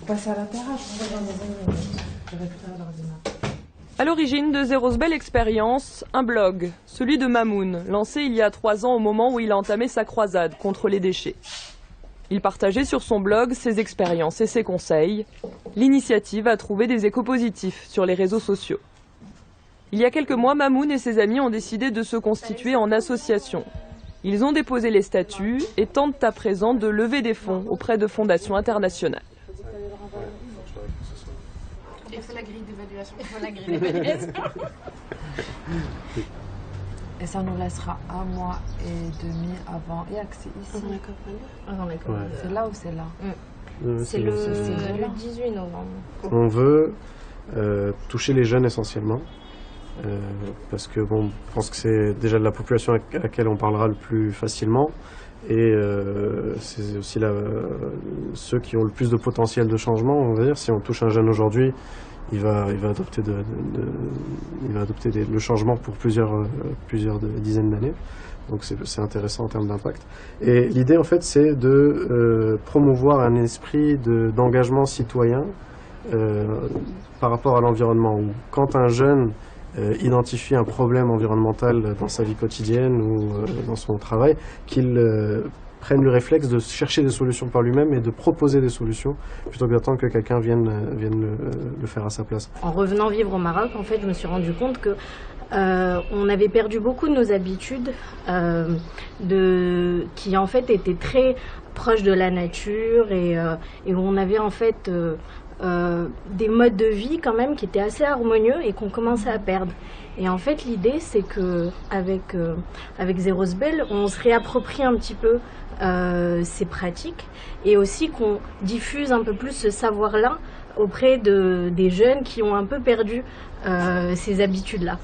Passer à la terrasse, on va dans les 20 minutes. Je récupère l'ordinateur. À l'origine de Zéro Belle Expérience, un blog, celui de Mamoun, lancé il y a 3 ans au moment où il a entamé sa croisade contre les déchets. Il partageait sur son blog ses expériences et ses conseils. L'initiative a trouvé des échos positifs sur les réseaux sociaux. Il y a quelques mois, Mamoun et ses amis ont décidé de se constituer en association. Ils ont déposé les statuts et tentent à présent de lever des fonds auprès de fondations internationales. Il faut la grille d'évaluation. Il faut la grille d'évaluation. Et ça nous laissera 1 mois et demi avant. Et c'est ici. C'est là ou c'est là? C'est le là. 18 novembre. On veut toucher les jeunes essentiellement. Parce que bon, je pense que c'est déjà la population à laquelle on parlera le plus facilement. Et c'est aussi ceux qui ont le plus de potentiel de changement, on va dire. Si on touche un jeune aujourd'hui, il va adopter le changement pour plusieurs dizaines d'années. Donc c'est intéressant en termes d'impact. Et l'idée en fait c'est de promouvoir un esprit d'engagement citoyen par rapport à l'environnement. Où quand un jeune identifie un problème environnemental dans sa vie quotidienne ou dans son travail, qu'il prenne le réflexe de chercher des solutions par lui-même et de proposer des solutions plutôt que d'attendre que quelqu'un vienne le faire à sa place. En revenant vivre au Maroc, en fait, je me suis rendu compte que on avait perdu beaucoup de nos habitudes qui en fait étaient très proches de la nature et où on avait en fait des modes de vie quand même qui étaient assez harmonieux et qu'on commençait à perdre. Et en fait l'idée c'est que avec Zéro Belle, on se réapproprie un petit peu ces pratiques et aussi qu'on diffuse un peu plus ce savoir-là auprès des jeunes qui ont un peu perdu ces habitudes-là.